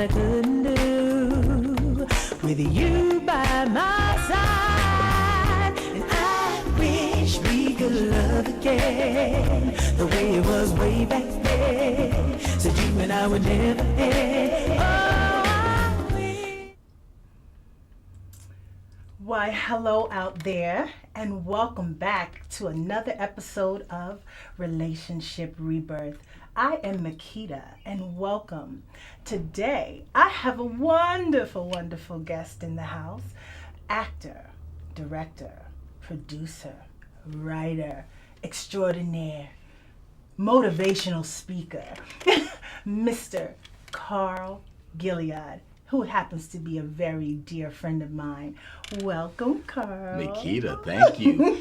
I couldn't do with you by my side. And I wish we could love again the way it was way back then. Said you and I would never end. Oh, Why, hello out there, and welcome back to another episode of Relationship Rebirth. I am Makeda, and welcome. Today, I have a wonderful, wonderful guest in the house. Actor, director, producer, writer, extraordinaire, motivational speaker, Mr. Carl Gilliard, who happens to be a very dear friend of mine. Welcome, Carl. Makeda, thank you.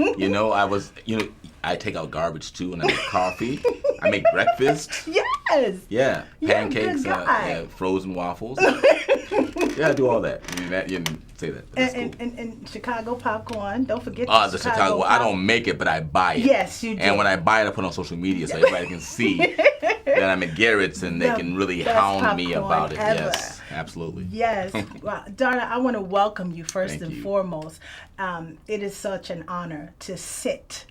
I take out garbage too, and I make coffee. I make breakfast. Yes. Yeah, pancakes, You're a good guy. frozen waffles. Yeah, I do all that. You didn't say that. That's cool. And Chicago popcorn. Don't forget The Chicago. Well, I don't make it, but I buy it. Yes, you do. And when I buy it, I put it on social media so everybody can see that I'm at Garrett's and they can really hound me about it. Ever. Yes, absolutely. Yes. Well, Donna, I want to welcome you first Thank and you. foremost. It is such an honor to sit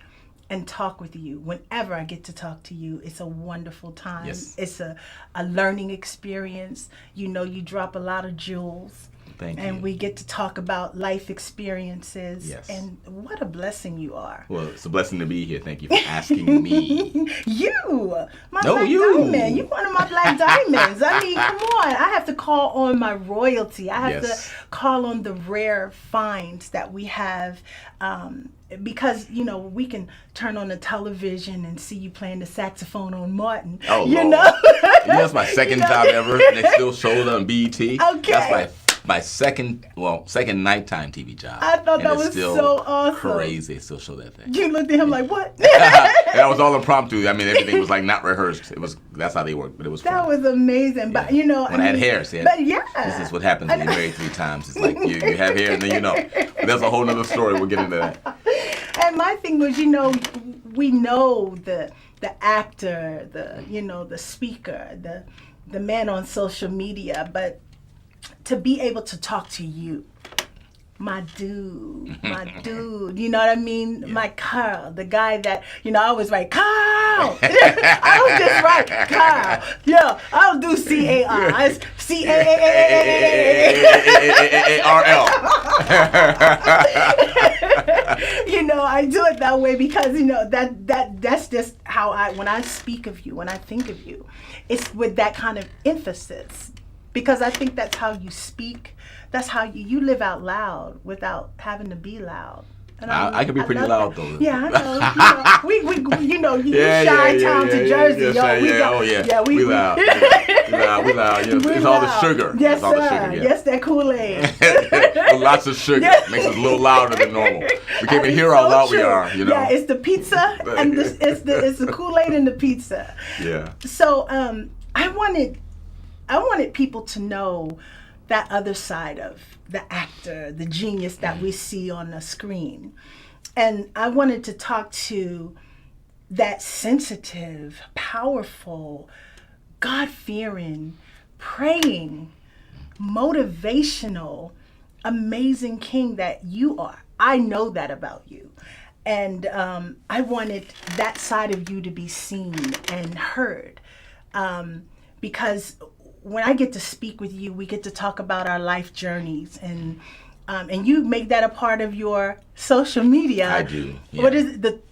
and talk with you. Whenever I get to talk to you, it's a wonderful time. Yes. It's a learning experience. You know, you drop a lot of jewels. Thank you. And we get to talk about life experiences. Yes. And what a blessing you are. Well, it's a blessing to be here. Thank you for asking me. You, my No, black you. diamond. You one of my black diamonds. I mean, come on. I have to call on my royalty. I have Yes. to call on the rare finds that we have. Because, you know, we can turn on the television and see you playing the saxophone on Martin. Oh, you Lord. know? That's my second job ever. And they still showed on BET. Okay. That's my second nighttime TV job. I thought And that it's was still so awesome. crazy. They still show that thing. You looked at him like, what? That was all impromptu. I mean, everything was like not rehearsed. That's how they worked, but it was That fun. was amazing. But, you know. When I had hair, see, But yeah. this is what happens when you're married 3 times. It's like you have hair and then you know. But that's a whole nother story. We'll get into that. And my thing was, you know, we know the actor, the speaker, the man on social media, but to be able to talk to you, my dude, you know what I mean? Yeah. My Carl, the guy that, you know, I always write, Carl! I don't just write Carl. Yeah, I don't do C-A-R. It's C-A-A-A-A-A-R-L. You know, I do it that way because, you know, that's just how when I speak of you, when I think of you, it's with that kind of emphasis. Because I think that's how you speak. That's how you live out loud without having to be loud. And I can be pretty loud though. Yeah, I know. You know, you Chi-Town to Jersey, we loud. We loud. It's all the sugar. Yes, it's all the sir. sugar, yeah. Yes, that Kool-Aid. Lots of sugar makes us a little louder than normal. We can't even hear how loud we are. You know. Yeah, it's the pizza and it's the Kool-Aid and the pizza. Yeah. So I wanted people to know that other side of the actor, the genius that we see on the screen. And I wanted to talk to that sensitive, powerful, God-fearing, praying, motivational, amazing king that you are. I know that about you. And I wanted that side of you to be seen and heard. Because when I get to speak with you, we get to talk about our life journeys, and you make that a part of your social media. I do. Yeah. What is it?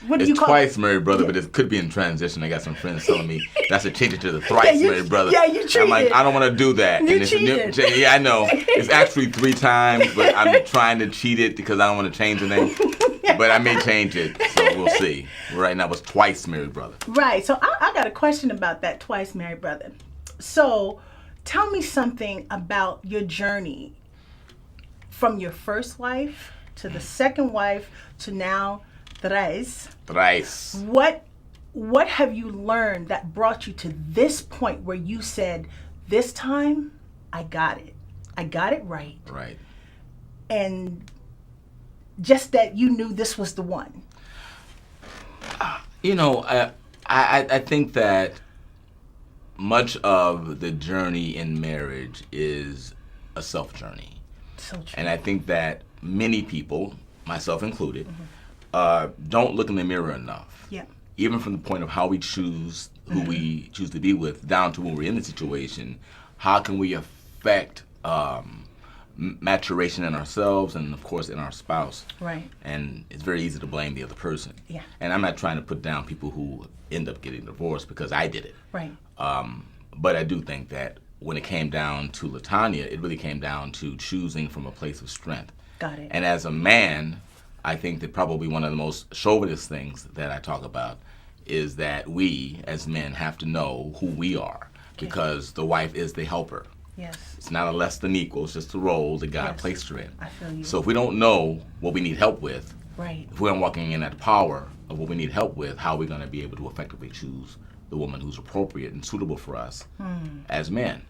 What do you call it? Twice married brother, but it could be in transition. I got some friends telling me that's to change it to the thrice married brother. Yeah, you cheated. I'm like, I don't want to do that. You cheated. Yeah, I know. It's actually 3 times, but I'm trying to cheat it because I don't want to change the name. But I may change it, so we'll see. Right now, it's twice married brother. Right. So I got a question about that twice married brother. So tell me something about your journey from your first wife to the second wife to now Thrice. What have you learned that brought you to this point where you said, this time I got it. I got it right. Right. And just that you knew this was the one. I think that much of the journey in marriage is a self journey. So true. And I think that many people, myself included, don't look in the mirror enough. Yeah. Even from the point of how we choose who we choose to be with, down to when we're in the situation, how can we affect maturation in ourselves and, of course, in our spouse? Right. And it's very easy to blame the other person. Yeah. And I'm not trying to put down people who end up getting divorced because I did it. Right. But I do think that when it came down to LaTanya, it really came down to choosing from a place of strength. Got it. And as a man, I think that probably one of the most chauvinist things that I talk about is that we, as men, have to know who we are, because the wife is the helper. Yes. It's not a less than equal, it's just a role that God Yes. placed her in. I feel you. So if we don't know what we need help with, Right. if we aren't walking in that power of what we need help with, how are we going to be able to effectively choose the woman who's appropriate and suitable for us as men?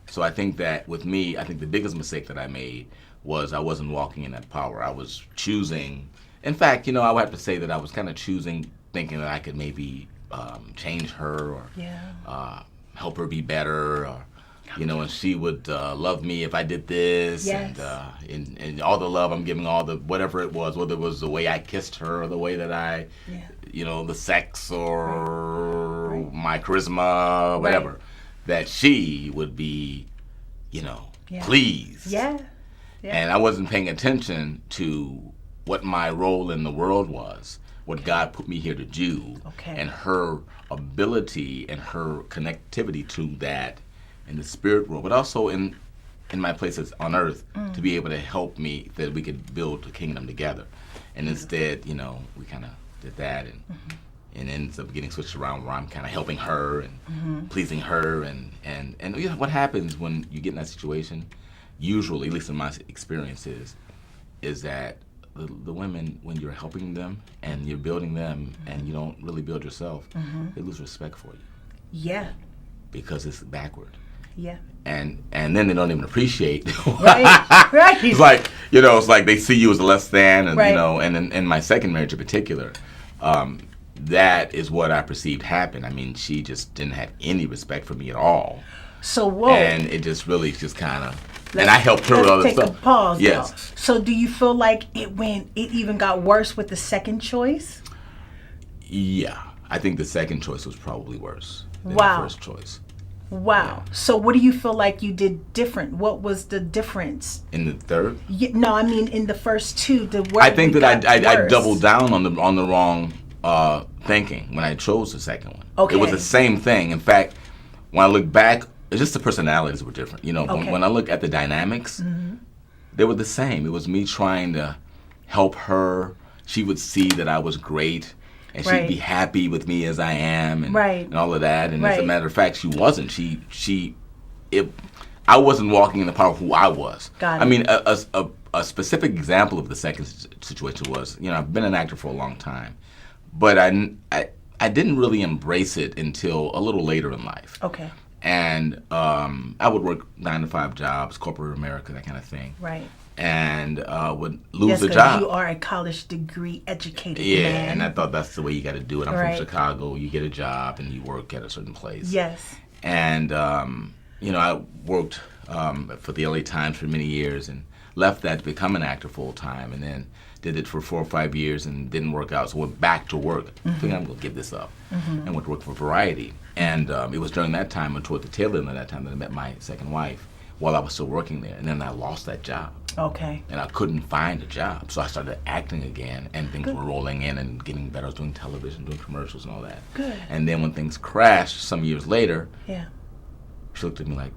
So I think that with me, I think the biggest mistake that I made was I wasn't walking in that power. I was choosing. In fact, you know, I would have to say that I was kind of choosing, thinking that I could maybe change her or help her be better, or you know, and she would love me if I did this, Yes. and all the love I'm giving, all the whatever it was, whether it was the way I kissed her or the way that I, you know, the sex or my charisma, whatever, that she would be, you know, pleased. Yeah. Yeah. And I wasn't paying attention to what my role in the world was, what God put me here to do, and her ability and her connectivity to that in the spirit world, but also in my places on earth to be able to help me that we could build the kingdom together. And instead, you know, we kind of did that and ends up getting switched around where I'm kind of helping her and pleasing her and you know, what happens when you get in that situation, usually, at least in my experiences, is that the women, when you're helping them and you're building them and you don't really build yourself, they lose respect for you. Yeah. Because it's backward. Yeah. And then they don't even appreciate. Right. It's like, you know, it's like they see you as a less than, and you know, and in my second marriage in particular, that is what I perceived happened. I mean, she just didn't have any respect for me at all. So whoa. And it just really just kind of. And I helped her with other Let's take stuff. a pause. Yes. Though. So do you feel like it even got worse with the second choice? Yeah, I think the second choice was probably worse than Wow. the first choice. Wow. Yeah. So what do you feel like you did different? What was the difference? In the third? No, I mean in the first two. I think that I doubled down on the wrong thinking when I chose the second one. Okay. It was the same thing. In fact, when I look back, it's just the personalities were different. You know, when I look at the dynamics, they were the same. It was me trying to help her. She would see that I was great, and she'd be happy with me as I am, and all of that. And as a matter of fact, she wasn't. I wasn't walking in the power of who I was. Got it. I mean, a specific example of the second situation was, you know, I've been an actor for a long time, but I didn't really embrace it until a little later in life. Okay. And I would work 9-to-5 jobs, corporate America, that kind of thing. Right. And would lose the 'cause job. You are a college degree educated man. man. And I thought that's the way you got to do it. I'm from Chicago. You get a job and you work at a certain place. Yes. And you know, I worked for the LA Times for many years and left that to become an actor full time, and then did it for 4 or 5 years and didn't work out. So went back to work. Thinking I'm gonna give this up, and went to work for Variety. And it was during that time, and toward the tail end of that time, that I met my second wife while I was still working there. And then I lost that job. Okay. And I couldn't find a job. So I started acting again, and things were rolling in and getting better. I was doing television, doing commercials and all that. Good. And then when things crashed some years later, Yeah. she looked at me like,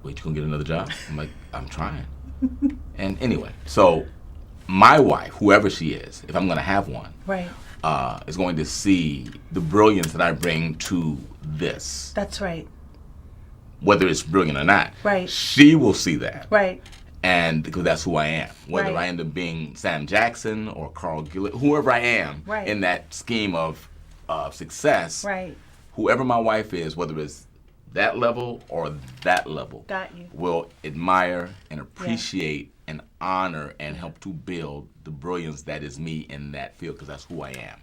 wait, you gonna get another job? I'm like, I'm trying. And anyway, so my wife, whoever she is, if I'm gonna have one, Right. is going to see the brilliance that I bring to this. That's right. Whether it's brilliant or not. Right. She will see that. Right. And because that's who I am. Whether I end up being Sam Jackson or Carl Gilliard, whoever I am in that scheme of success, whoever my wife is, whether it's that level or that level, will admire and appreciate and honor and help to build the brilliance that is me in that field, because that's who I am.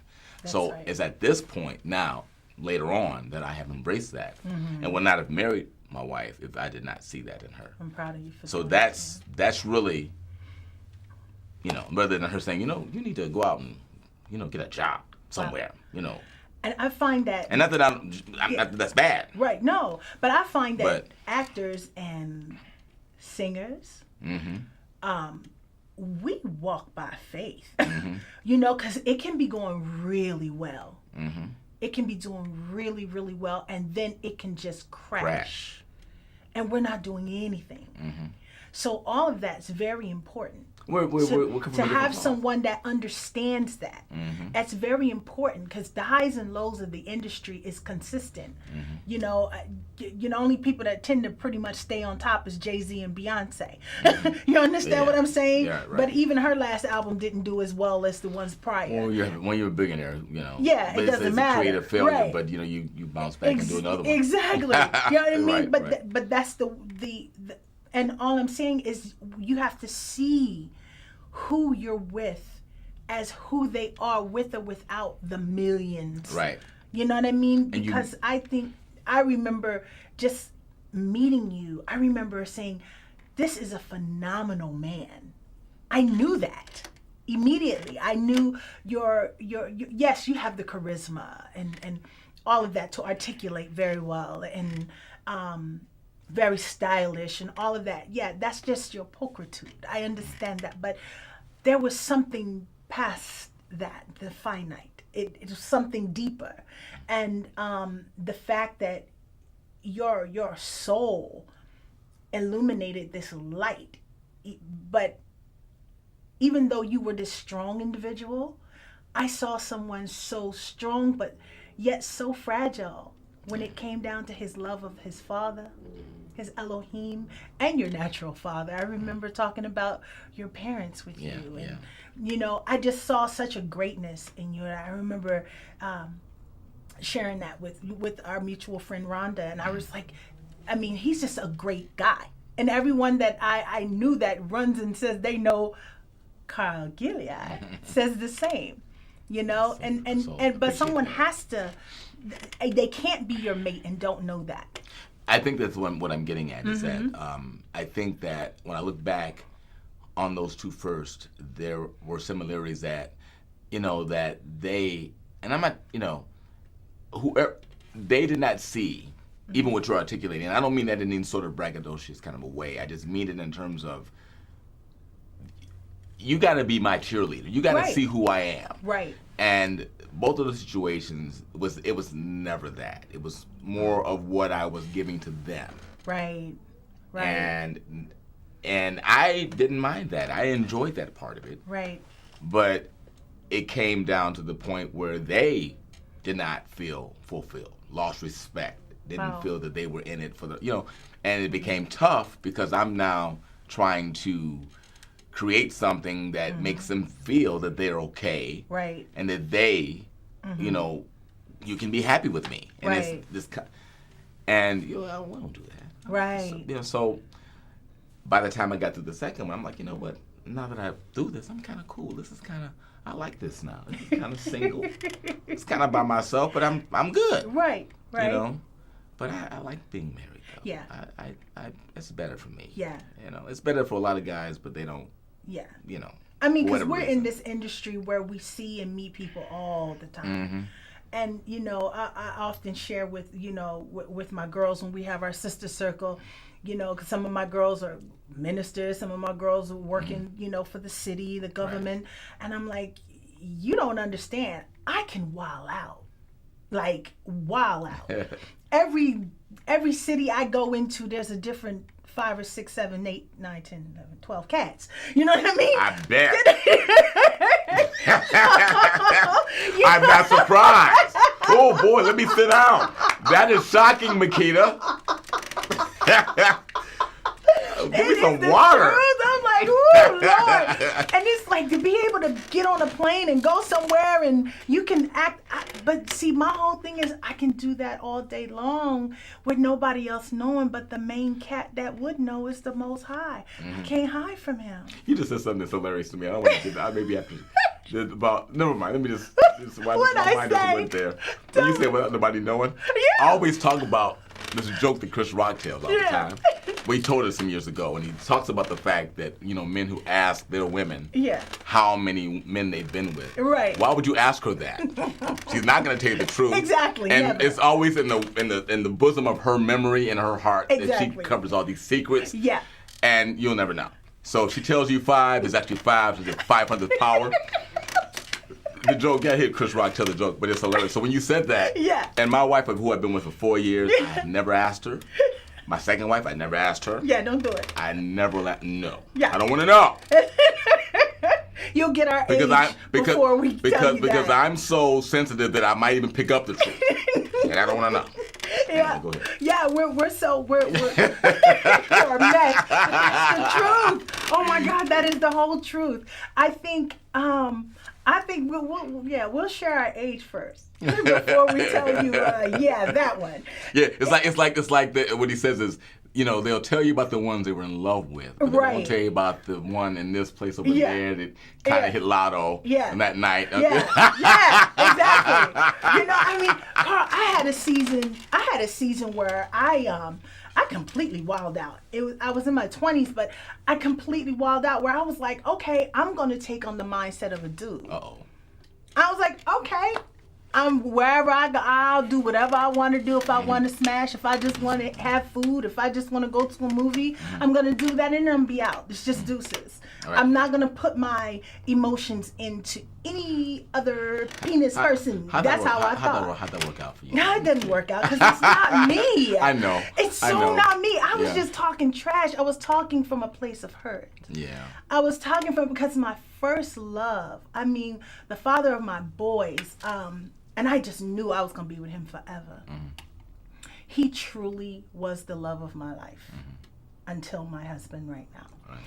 It's at this point now later on that I have embraced that, and would not have married my wife if I did not see that in her. I'm proud of you for So that. that's really, rather than her saying, you need to go out and, get a job somewhere, And I find that... And not that not that's bad. Right, no. But I find that actors and singers, we walk by faith, because it can be going really well. It can be doing really, really well, and then it can just crash. And we're not doing anything. So all of that's very important. To have someone that understands that. That's very important, because the highs and lows of the industry is consistent. Only people that tend to pretty much stay on top is Jay-Z and Beyonce. You understand what I'm saying? Yeah, right. But even her last album didn't do as well as the ones prior. Well, when you're a billionaire, Yeah, but it doesn't matter. It's a creative failure, Right. but you bounce back and do another one. Exactly. You know what I mean? Right, But that's the and all I'm saying is you have to see who you're with as who they are, with or without the millions. Right. You know what I mean? And because I remember just meeting you. I remember saying, this is a phenomenal man. I knew that immediately. I knew your yes, you have the charisma and all of that to articulate very well, and very stylish and all of that. Yeah, that's just your pulchritude. I understand that. But there was something past that, the finite. It was something deeper. And the fact that your soul illuminated this light. But even though you were this strong individual, I saw someone so strong but yet so fragile when it came down to his love of his father, his Elohim, and your natural father. I remember talking about your parents with you. And, I just saw such a greatness in you. And I remember sharing that with our mutual friend Rhonda. And I was like, he's just a great guy. And everyone that I knew that runs and says they know Carl Gilliard says the same. But someone has to, they can't be your mate and don't know that. I think that's what I'm getting at is that I think that when I look back on those two first, there were similarities that, that they, and I'm not, whoever, they did not see, even what you're articulating. And I don't mean that in any sort of braggadocious kind of a way. I just mean it in terms of, you got to be my cheerleader. You got to see who I am. Right. And both of the situations, it was never that. It was more of what I was giving to them. Right. And I didn't mind that. I enjoyed that part of it. Right. But it came down to the point where they did not feel fulfilled, lost respect, didn't feel that they were in it for the, and it became tough because I'm now trying to create something that makes them feel that they're okay, right, and that they, you can be happy with me, and right, and I don't do that, right. So by the time I got to the second one, I'm like, you know what? Now that I do this, I'm kind of cool. This is kind of, I like this now. This is kind of single. It's kind of by myself, but I'm good. Right. But I like being married though. Yeah. I it's better for me. Yeah. It's better for a lot of guys, but they don't. Yeah. Because we're in this industry where we see and meet people all the time. And, I often share with, with my girls when we have our sister circle, because some of my girls are ministers, some of my girls are working, for the city, the government. Right. And I'm like, you don't understand. I can wild out. Like, wild out. Every city I go into, there's a different 5 or 6, 7, 8, 9, 10, 11, 12 cats. You know what I mean? I bet. I'm not surprised. Oh boy, let me sit down. That is shocking, Makeda. Give me some water. I'm like, ooh, Lord. And it's like to be able to get on a plane and go somewhere and you can act. But see, my whole thing is I can do that all day long with nobody else knowing, but the main cat that would know is the Most High. I can't hide from him. You just said something that's hilarious to me. I don't want to do that. Maybe after about, never mind. Let me just This is why my mind just went there. When you say without nobody knowing, I always talk about this joke that Chris Rock tells all the time. Well, he told us some years ago, and he talks about the fact that, men who ask their women how many men they've been with. Right. Why would you ask her that? She's not going to tell you the truth. Exactly. And never. it's always in the bosom of her memory and her heart that she covers all these secrets. Yeah. And you'll never know. So if she tells you 5, it's actually 5, so it's 500 power. The joke, I hear Chris Rock tell the joke, but it's hilarious. So when you said that, and my wife, who I've been with for 4 years, I never asked her. My second wife, I never asked her. Yeah, don't do it. I never no. Yeah. I don't want to know. You'll get our age before we tell you because that. I'm so sensitive that I might even pick up the truth, and I don't want to know. Yeah, go ahead. Yeah, we're you're a mess. That's the truth. Oh my God, that is the whole truth. I think we'll share our age first before we tell you. That one. Yeah, it's like what he says is, they'll tell you about the ones they were in love with, but they won't tell you about the one in this place over there that kind of hit lotto on that night. Yeah, exactly. Carl, I had a season where I completely wilded out. I was in my 20s, but I completely wilded out where I was like, okay, I'm going to take on the mindset of a dude. Uh-oh. I was like, okay, I'm wherever I go, I'll do whatever I want to do. If I want to smash, if I just want to have food, if I just want to go to a movie, I'm going to do that and then be out. It's just deuces. Right. I'm not going to put my emotions into any other penis person. That's how I thought. How'd that work out for you? No, it didn't work out because it's not me. I know. It's not me. I was just talking trash. I was talking from a place of hurt. Yeah. I was talking because my first love, the father of my boys, and I just knew I was going to be with him forever. Mm-hmm. He truly was the love of my life until my husband right now. Right.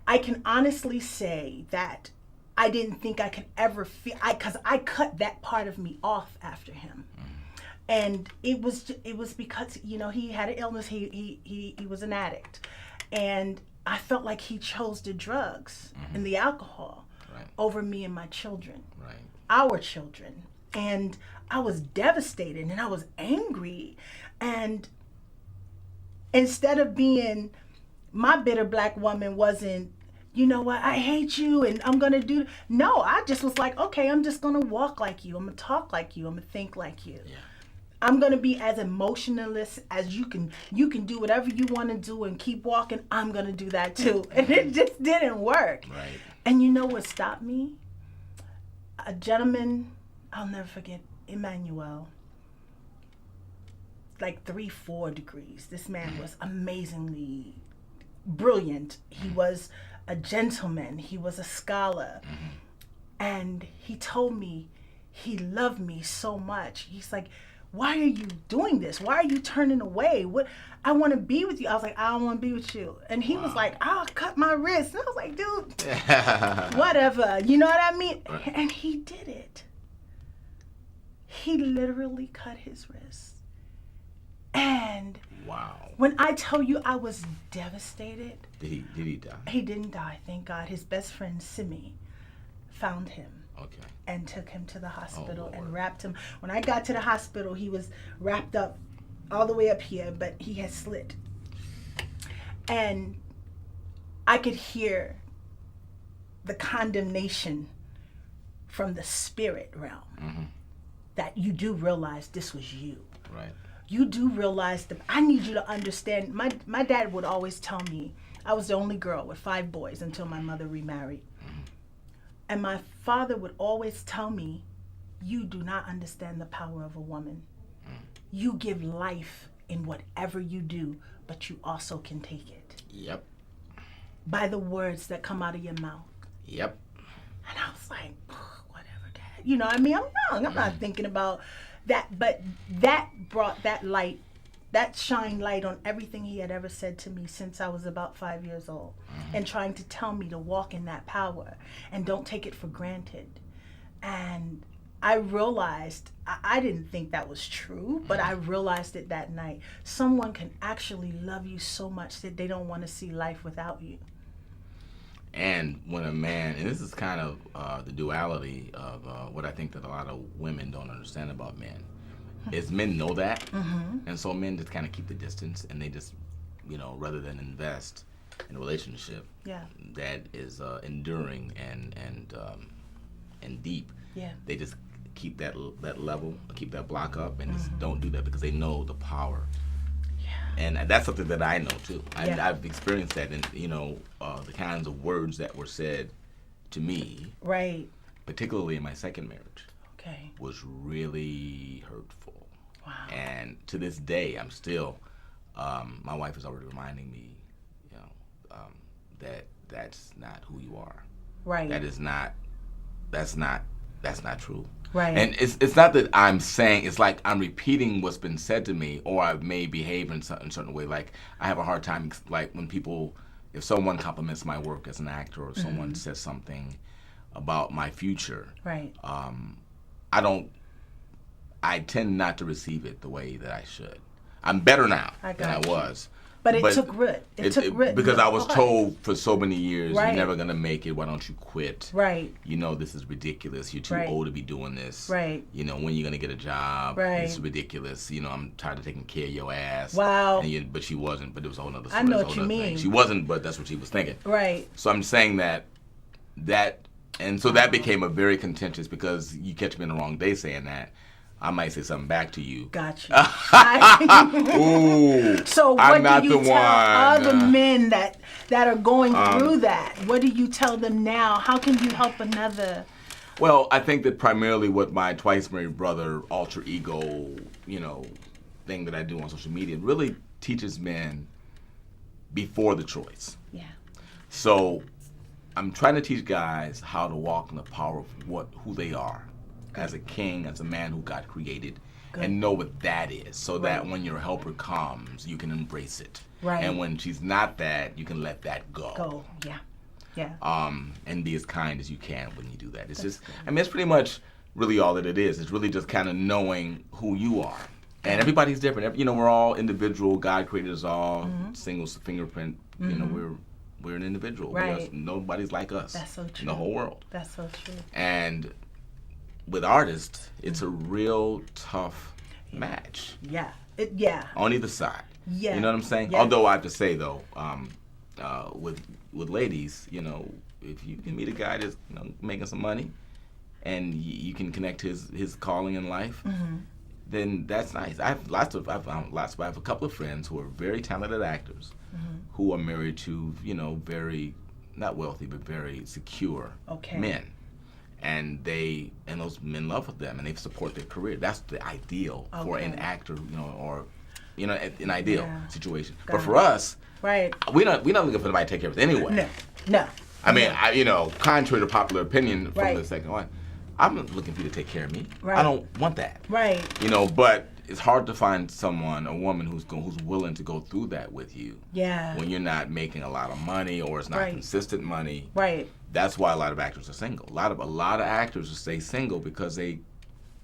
I can honestly say that I didn't think I could ever feel, because I cut that part of me off after him. And it was because, he had an illness, he was an addict. And I felt like he chose the drugs and the alcohol over me and my children, our children. And I was devastated and I was angry. And instead of being, my bitter black woman wasn't, you know what, I hate you and I'm going to do. No, I just was like, okay, I'm just going to walk like you. I'm going to talk like you. I'm going to think like you. Yeah. I'm going to be as emotionless as you can. You can do whatever you want to do and keep walking. I'm going to do that too. And it just didn't work. Right. And you know what stopped me? A gentleman, I'll never forget, Emmanuel, like 3-4 degrees. This man was amazingly brilliant. He was a gentleman. He was a scholar. And he told me he loved me so much. He's like, why are you doing this? Why are you turning away? What? I want to be with you. I was like, I don't want to be with you. And he was like, I'll cut my wrist. And I was like, dude, whatever. You know what I mean? Right. And he did it. He literally cut his wrist. And when I tell you I was devastated. Did he die? He didn't die, thank God. His best friend, Simi, found him. Okay. And took him to the hospital and wrapped him. When I got to the hospital, he was wrapped up all the way up here, but he had slit. And I could hear the condemnation from the spirit realm that you do realize this was you. Right. You do realize that I need you to understand. My dad would always tell me, I was the only girl with 5 boys until my mother remarried. And my father would always tell me, you do not understand the power of a woman. You give life in whatever you do, but you also can take it. Yep. By the words that come out of your mouth. Yep. And I was like, whatever, Dad. You know what I mean? I'm young. I'm not thinking about that. But that brought that light, that shine light on everything he had ever said to me since I was about 5 years old, and trying to tell me to walk in that power and don't take it for granted. And I realized, I didn't think that was true, but I realized it that night. Someone can actually love you so much that they don't want to see life without you. And when a man, and this is kind of the duality of what I think that a lot of women don't understand about men, is men know that, and so men just kind of keep the distance, and they just, rather than invest in a relationship that is enduring and deep, they just keep that level, keep that block up, and just don't do that because they know the power. And that's something that I know too. I've experienced that, and the kinds of words that were said to me, right, particularly in my second marriage, was really hurtful. Wow. And to this day, I'm still. My wife is already reminding me, that that's not who you are. Right. That's not true. Right. And it's not that I'm saying, it's like I'm repeating what's been said to me, or I may behave in a certain way. Like, I have a hard time, like, when if someone compliments my work as an actor, or someone says something about my future, right. I tend not to receive it the way that I should. I'm better now than I was. But it took root. It took root. Because I was told for so many years, right. You're never going to make it. Why don't you quit? Right. This is ridiculous. You're too old to be doing this. Right. When are you going to get a job? Right. It's ridiculous. I'm tired of taking care of your ass. Wow. But she wasn't. But it was a whole other story. I know what you mean. She wasn't, but that's what she was thinking. Right. So I'm saying that became a very contentious, because you catch me in the wrong day saying that, I might say something back to you. Gotcha. Ooh, so what do you tell other men that are going through that? What do you tell them now? How can you help another? Well, I think that primarily what my twice married brother alter ego, thing that I do on social media really teaches men before the choice. Yeah. So I'm trying to teach guys how to walk in the power of who they are. As a king, as a man who God created, and know what that is, so that when your helper comes, you can embrace it. Right. And when she's not that, you can let that go. Yeah. And be as kind as you can when you do that. It's it's pretty much really all that it is. It's really just kind of knowing who you are. And everybody's different. We're all individual. God created us all, single fingerprint. We're an individual. Right. Nobody's like us. That's so true. In the whole world. That's so true. And with artists, it's a real tough match. Yeah. On either side. Yeah. You know what I'm saying? Yeah. Although I have to say though, with ladies, if you can meet a guy that's making some money, and you can connect his calling in life, then that's nice. I have a couple of friends who are very talented actors, who are married to very not wealthy but very secure men. And those men love them, and they support their career. That's the ideal for an actor, or an ideal situation. But for us, right, we're not looking for somebody to take care of us anyway. No. I mean, contrary to popular opinion from the second one, I'm not looking for you to take care of me. Right. I don't want that. Right. But it's hard to find a woman who's willing to go through that with you. Yeah. When you're not making a lot of money, or it's not consistent money. Right. That's why a lot of actors are single. A lot of actors will stay single because they.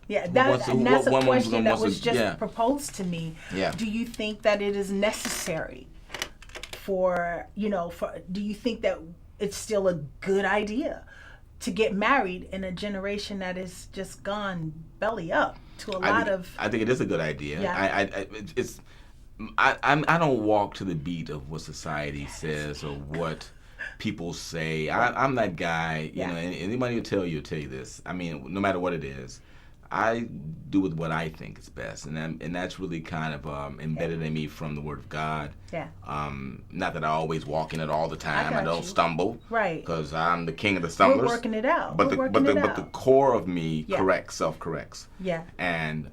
Yeah, that's a question that was just proposed to me. Yeah. Do you think that it is necessary do you think that it's still a good idea to get married in a generation that is just gone belly up to a lot of... I think it is a good idea. Yeah. I don't walk to the beat of what society says or what people say. I'm that guy, anybody will tell you this. I mean, no matter what it is, I do with what I think is best, and that's really kind of embedded in me from the Word of God. Yeah. Not that I always walk in it all the time. I don't stumble. Right. Because I'm the king of the stumblers. We're working it out. But the core of me self-corrects. Yeah. And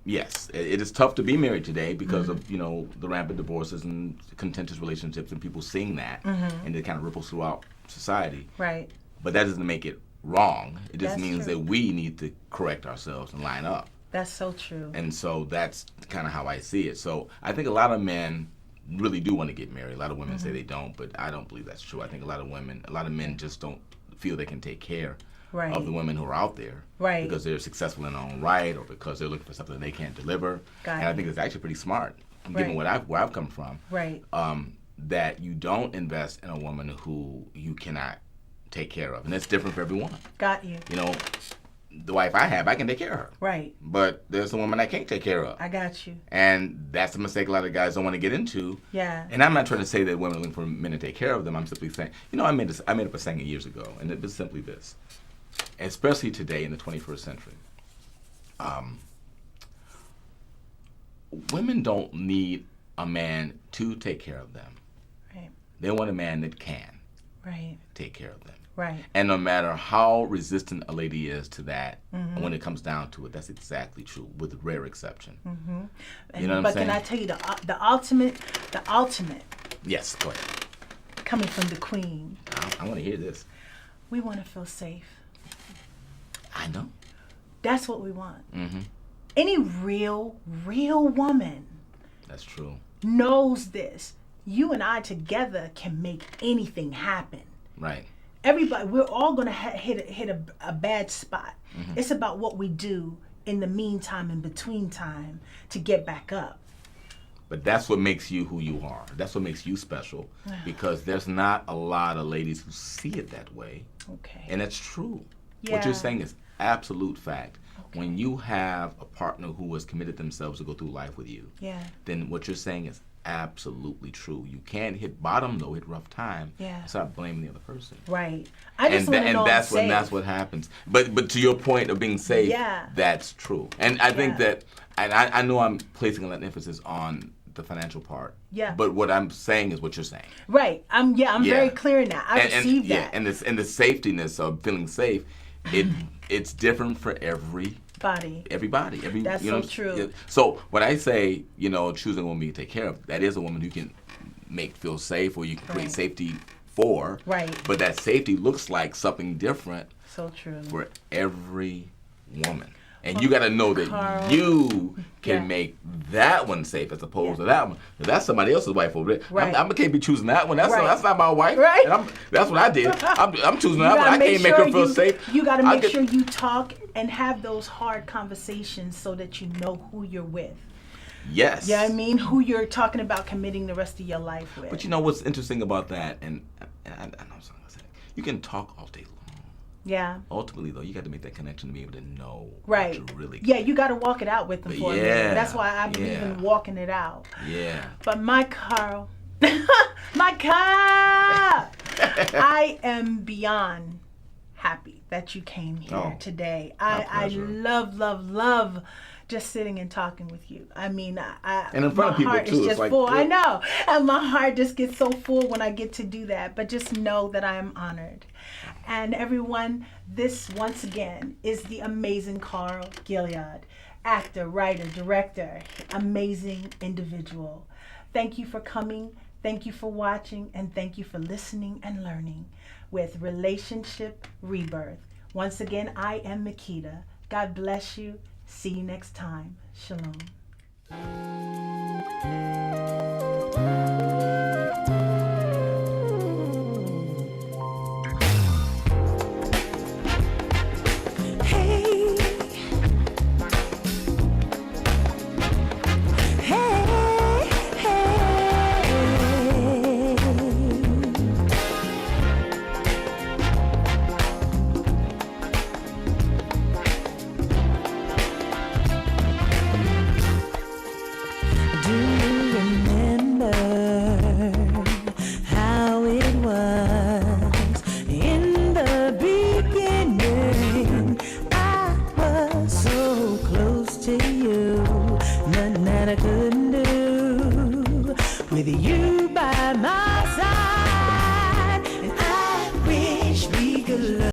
yes, it is tough to be married today because of the rampant divorces and contentious relationships, and people seeing that, and it kind of ripples throughout society. Right. But that doesn't make it wrong. It just That's means true. that we need to correct ourselves and line up. That's so true. And so that's kind of how I see it. So I think a lot of men really do want to get married. A lot of women say they don't, but I don't believe that's true. I think a lot of men just don't feel they can take care of the women who are out there, because they're successful in their own right, or because they're looking for something they can't deliver. And I think it's actually pretty smart, given where I've come from. Right. that you don't invest in a woman who you cannot take care of. And that's different for everyone. Got you. You know, the wife I have, I can take care of her. Right. But there's a woman I can't take care of. I got you. And that's a mistake a lot of guys don't want to get into. Yeah. And I'm not trying to say that women are looking for men to take care of them. I'm simply saying, you know, I made up a saying years ago, and it was simply this. Especially today in the 21st century. Women don't need a man to take care of them. Right. They want a man that can take care of them. Right. And no matter how resistant a lady is to that, when it comes down to it, that's exactly true, with rare exception. You know what I'm saying? But can I tell you the ultimate? Yes, go ahead. Coming from the queen. I want to hear this. We want to feel safe. I know. That's what we want. Any real woman. That's true. Knows this. You and I together can make anything happen. Right. Everybody, we're all going to hit a bad spot. It's about what we do in the meantime, in between time, to get back up. But that's what makes you who you are. That's what makes you special, because there's not a lot of ladies who see it that way. Okay. And it's true. Yeah. What you're saying is absolute fact. Okay. When you have a partner who has committed themselves to go through life with you, then what you're saying is absolutely true. You can't hit bottom though, hit rough time. Start blaming the other person. Right. I just want to know that's what happens. But to your point of being safe, that's true. And I think that, and I know I'm placing a lot of emphasis on the financial part. Yeah. But what I'm saying is what you're saying. Right. I'm very clear in that. I receive that. And the safetiness of feeling safe, it's different for everybody. That's so true. So when I say, you know, choosing a woman you take care of, that is a woman who can make feel safe, or you can create safety for. Right. But that safety looks like something different. So true. For every woman. And you got to know that you can make that one safe as opposed to that one. That's somebody else's wife over there. Right. I can't be choosing that one. That's not my wife. Right. And that's what I did. I'm choosing that one. I can't make her feel safe. You got to make sure you talk and have those hard conversations so that you know who you're with. Yes. Yeah, I mean, who you're talking about committing the rest of your life with. But you know what's interesting about that, and I know something I said, you can talk all day long. Yeah. Ultimately, though, you got to make that connection to be able to know what you really get. Yeah, you got to walk it out with them for a minute. That's why I believe in walking it out. Yeah. But my Carl, I am beyond happy that you came here today. I love just sitting and talking with you. I mean, and in front of people too. It's just full. I know, and my heart just gets so full when I get to do that. But just know that I am honored. And everyone, this once again is the amazing Carl Gilliard, actor, writer, director, amazing individual. Thank you for coming. Thank you for watching, and thank you for listening and learning with Relationship Rebirth. Once again, I am Makeda. God bless you. See you next time. Shalom. With you by my